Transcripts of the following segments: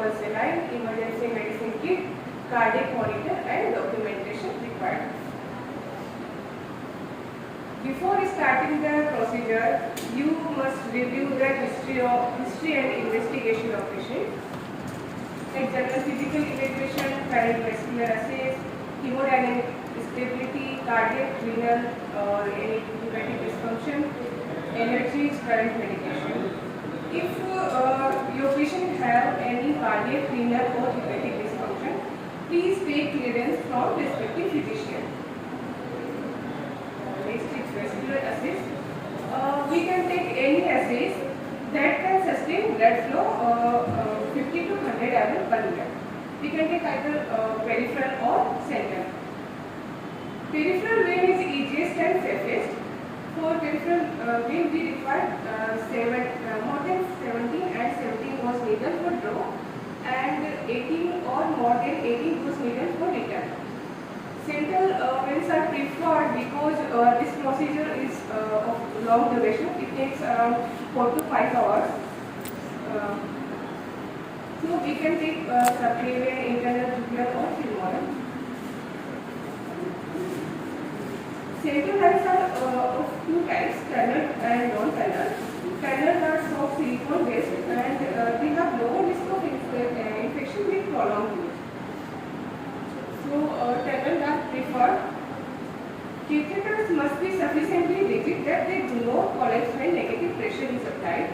normal saline, emergency medicine kit, cardiac monitor and documentation required. Before starting the procedure, you must review the history and investigation of patient, like general physical evaluation, cardiovascular assays, hemodynamic stability, cardiac, renal or any hepatic dysfunction, allergies, current medication. If your patient have any cardiac, renal or hepatic dysfunction, please take clearance from respective physician. Next is vascular assays. We can take any assays that can sustain blood flow 50 to 100 ml per minute. We can take either peripheral or central. Peripheral vein is easiest and safest. For peripheral vein, we require more than 17 and 17 gauge needle for draw and 18 or more than 18 gauge needle for return. Central veins are preferred because this procedure is of long duration. It takes around 4 to 5 hours. So we can take subclavian, internal jugular or femoral. Central veins are of two types, tunnel and non-tunnel. Tunnel are soft silicone based and they have lower risk of infection with prolonged use. So tunnel are preferred. Catheters must be sufficiently rigid that they do not collapse when negative pressure is applied.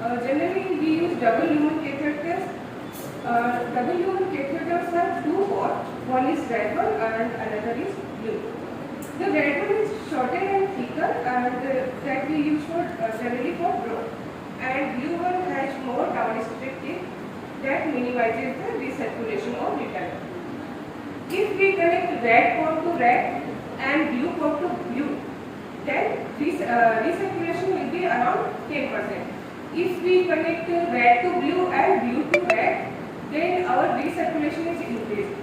Generally, we use double lumen catheters. Double lumen catheters are two or one is red one and another is blue. The red one is shorter and thicker and that we use for generally for growth. And blue one has more downstream tip that minimizes the recirculation or return. If we connect red port to red and blue port to blue, then this recirculation will be around 10%. If we connect red to blue and blue to red, then our recirculation is increased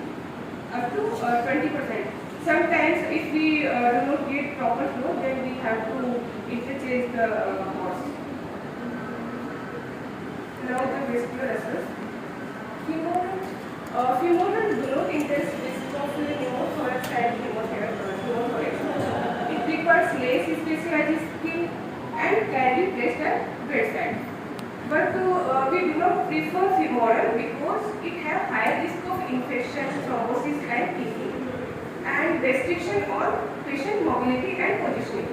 up to 20%. Sometimes if we do not get proper flow, then we have to interchange the ports. Now the vascular assess. Femoral do not intense risk of pneumothorax and hemothorax. It requires less specialized skill and can be placed at bedside. But we do not prefer femoral because it has high risk of infection, thrombosis and bleeding and restriction on patient mobility and positioning.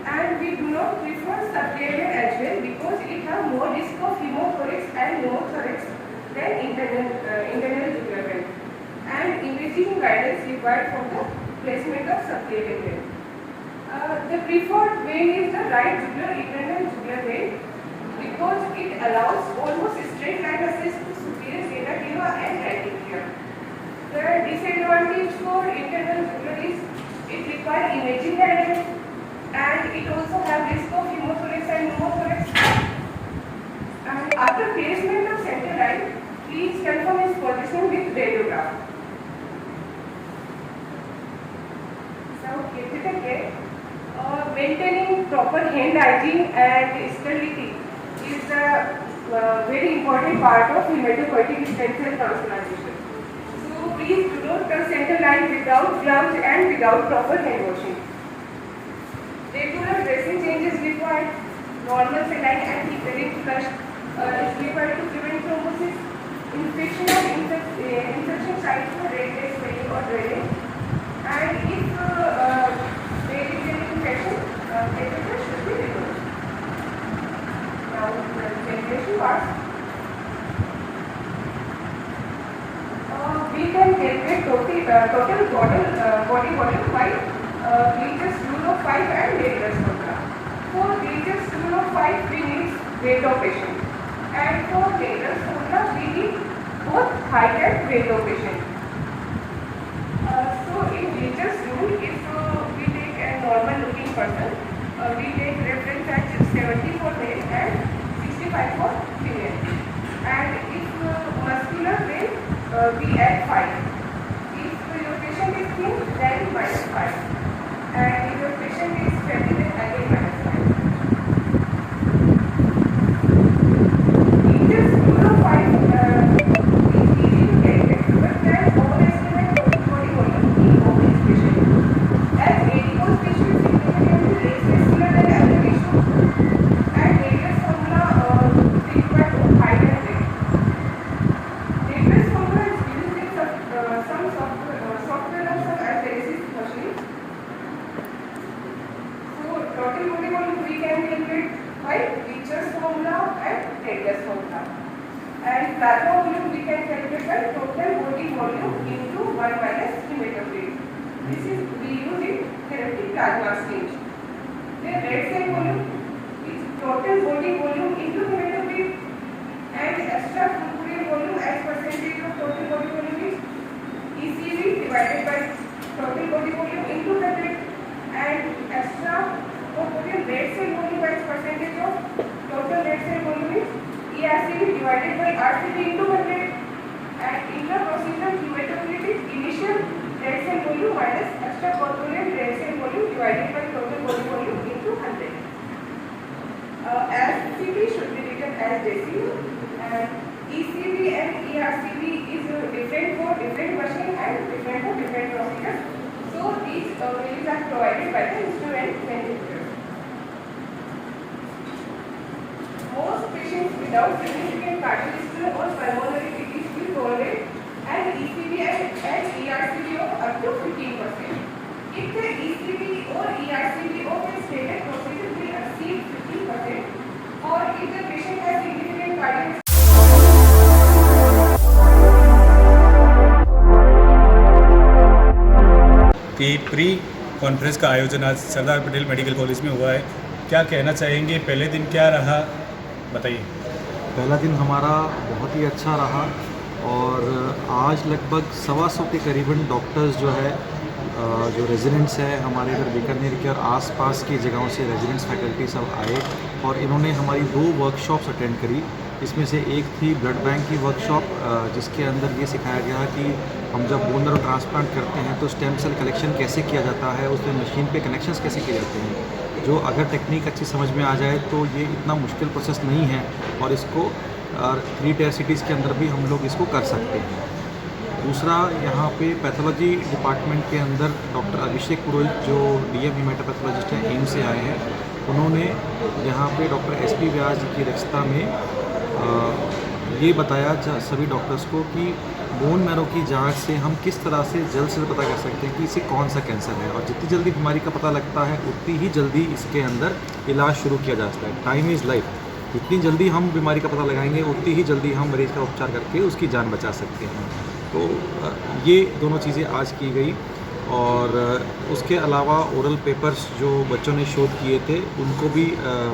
And we do not prefer subclavian as well because it has more risk of hemothorax and pneumothorax than internal jugular vein. And imaging guidance required for the placement of subclavian vein. The preferred vein is the right jugular internal jugular vein because it allows almost straight line access to superior vena cava and right atria. The disadvantage for internal jugular is it requires imaging guidance and it also has risk of hemothorax and pneumothorax. And after placement of central line, please confirm its position with radiograph. So, catheter care. Maintaining proper hand hygiene and sterility is a very important part of hematopoietic stem cell transplantation. So please do not touch central line without gloves and without proper hand washing. Regular dressing change is required. Normal saline and hepatic flush is required to prevent thrombosis. Infection of infection sites for redness, swelling or drainage. And if there is an infection, catheter should be removed. Now the ventilation part. We can calculate total body volume by Gleacher's rule of 5 and Naylor's formula. For Gleacher's rule of 5, we need weight of patient. And for Naylor's formula, we need both height and weight of patient. So in Gleacher's rule, if we take a normal looking person, we take reference at 70 for male and 65 for female. And if muscular vein, we add 5. If your patient is thin, then minus 5. And if your patient is fatty, then again minus 5. In this rule of 5, plasma volume we can calculate by total body volume into 1 minus hematocrit. This is we use in therapeutic plasma stage. The red cell volume is total body volume into hematocrit, and extra purpurine volume as percentage of total body volume is ECV divided by total body volume into 100, and extra purpurine red cell volume as percentage of total red cell volume is ERCV divided by RCV into 100, and intraprocedural hematocrit is initial red cell volume minus extra purpurine red cell volume divided by total body volume into 100. RCV should be written as decimal, and ECV and ERCV is different for different machine and different for different procedures. So these values are provided by the instrument manufacturer. Most patients without significant cardiovascular or pulmonary disease will tolerate an ECV and ERCV of up to 15%. If the ECV or ERCV of a stated procedure will exceed 15%, or if the patient has significant cardiovascular कि pre conference का आयोजन आज Sardar Patel medical college में हुआ है, क्या कहना चाहेंगे? पहले दिन क्या रहा, बताइए। पहला दिन हमारा बहुत ही अच्छा रहा और आज लगभग 125 के करीबन डॉक्टर्स जो है जो रेजिडेंट्स हैं हमारे इधर बीकानेर के और आसपास की जगहों से रेजिडेंट्स फैकल्टी सब आए और इन्होंने हमारी 2 वर्कशॉप्स अटेंड करी। इसमें से एक थी ब्लड बैंक की वर्कशॉप जिसके अंदर ये सिखाया गया कि हम जब बोन मैरो ट्रांसप्लांट करते हैं तो स्टेम सेल कलेक्शन कैसे किया जाता है, उसमें मशीन पे कनेक्शंस कैसे किए जाते हैं, जो अगर टेक्निक अच्छी समझ में आ जाए तो ये इतना मुश्किल प्रोसेस नहीं है और इसको 3 टियर सिटीज़ के अंदर भी हम लोग इसको कर सकते हैं। दूसरा, यहाँ पे पैथोलॉजी डिपार्टमेंट के अंदर डॉक्टर अभिषेक पुरोहित जो डीएम हीमेटोपैथोलॉजिस्ट हैं एम्स से आए हैं, उन्होंने यहाँ पे डॉक्टर एसपी व्यास जी की अध्यक्षता में ये बताया सभी डॉक्टर्स को कि बोन मैरो की जांच से हम किस तरह से जल्द से पता कर सकते हैं कि इसे कौन सा कैंसर है, और जितनी जल्दी बीमारी का पता लगता है उतनी ही जल्दी इसके अंदर इलाज शुरू किया जा सकता है। टाइम इज़ लाइफ, जितनी जल्दी हम बीमारी का पता लगाएंगे उतनी ही जल्दी हम मरीज़ का उपचार करके उसकी जान बचा सकते हैं। तो ये दोनों चीज़ें आज की गई और उसके अलावा ओरल पेपर्स जो बच्चों ने शोध किए थे उनको भी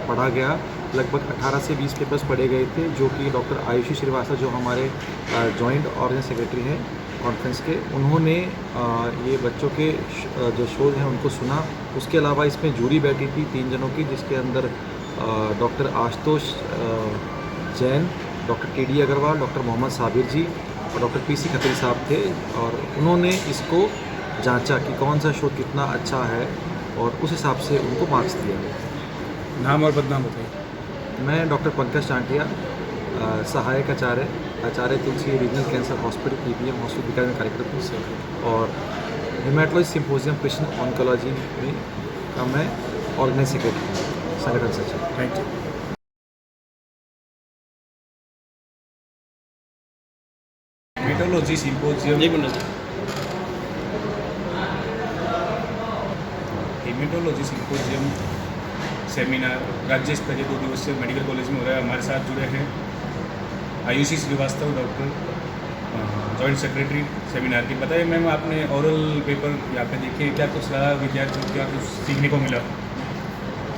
पढ़ा गया। लगभग 18 से 20 पेपर्स पढ़े गए थे जो कि डॉक्टर आयुषी श्रीवास्तव जो हमारे जॉइंट ऑर्गेनाइज सेक्रेटरी हैं कॉन्फ्रेंस के, उन्होंने ये बच्चों के जो शोध हैं उनको सुना। उसके अलावा इसमें जूरी बैठी थी 3 जनों की, जिसके अंदर doctor Ashutosh Jain, doctor KD Agarwal, doctor Mohammad Sabir ji और डॉक्टर पीसी खत्री साहब थे, और उन्होंने इसको जांचा कि कौन सा शोध कितना अच्छा है और उस हिसाब से उनको मार्क्स दिया गया। नाम और बदनाम बताइए। मैं डॉक्टर पंकज चांटिया, सहायक आचार्य Tulsi regional cancer hospital PBM hospital Bikaner में कार्यक्रम से, और हेमाटोलॉजी सिम्पोजियम पेशेंट ऑन्कोलॉजी में का मैं ऑर्गेनाइज सेक्रेटरी संगठन सचिव। Thank you. Haematology symposium seminar राज्य स्तरीय 2 दिवसीय मेडिकल कॉलेज में हो रहा है। हमारे साथ जुड़े हैं Ayushi Srivastava, doctor joint secretary seminar की। बताइए मैम, आपने ओरल पेपर यहाँ पे देखे, क्या कुछ रहा विद्यार्थियों को, क्या कुछ सीखने को मिला?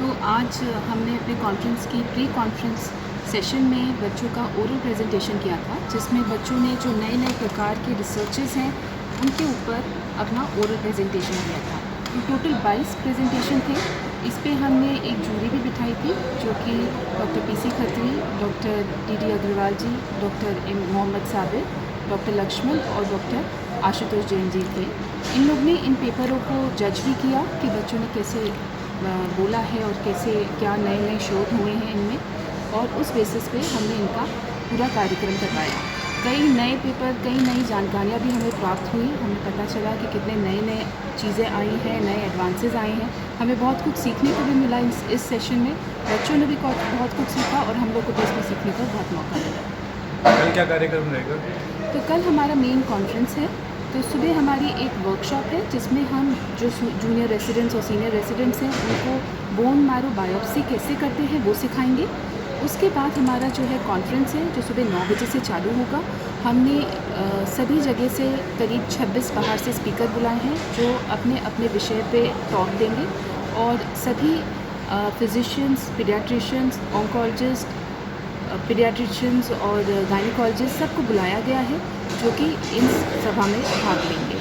तो आज हमने अपने कॉन्फ्रेंस की प्री कॉन्फ्रेंस सेशन में बच्चों का ओरल प्रेजेंटेशन किया था, जिसमें बच्चों ने जो नए नए प्रकार के रिसर्चेस हैं उनके ऊपर अपना ओरल प्रेजेंटेशन दिया था। तो टोटल 22 प्रेजेंटेशन थे। इस पे हमने एक जूरी भी बिठाई थी जो कि doctor PC Khatri, doctor DD Agarwal ji, doctor Mohammad Sabir, doctor Laxman और डॉक्टर आशुतोष जैन जी थे। इन लोग ने इन पेपरों को जज भी किया कि बच्चों ने कैसे बोला है और कैसे क्या नए नए शोध हुए हैं इनमें, और उस बेसिस पे हमने इनका पूरा कार्यक्रम करवाया। कई नए पेपर, कई नई जानकारियाँ भी हमें प्राप्त हुई। हमें पता चला कि कितने नए नए चीज़ें आई हैं, नए एडवांसेस आए हैं। हमें बहुत कुछ सीखने को भी मिला इस सेशन में। बच्चों ने भी बहुत कुछ सीखा और हम लोग को भी इसमें सीखने का बहुत मौका मिला। कल क्या कार्यक्रम रहेगा? तो कल हमारा मेन कॉन्फ्रेंस है। तो सुबह हमारी एक वर्कशॉप है जिसमें हम जो जूनियर रेसिडेंट्स और सीनियर रेसिडेंट्स हैं उनको बोन मैरो बायोप्सी कैसे करते हैं वो सिखाएंगे। उसके बाद हमारा जो है कॉन्फ्रेंस है जो सुबह 9 बजे से चालू होगा। हमने सभी जगह से करीब 26 बाहर से स्पीकर बुलाए हैं जो अपने अपने विषय पे टॉक देंगे और सभी फिजिशियंस, पीडियाट्रिशियंस, ऑन्कोलॉजिस्ट, पीडियाट्रिशियंस और गायनिकोलॉजिस्ट सबको बुलाया गया है जो कि इन सभा में भाग लेंगे।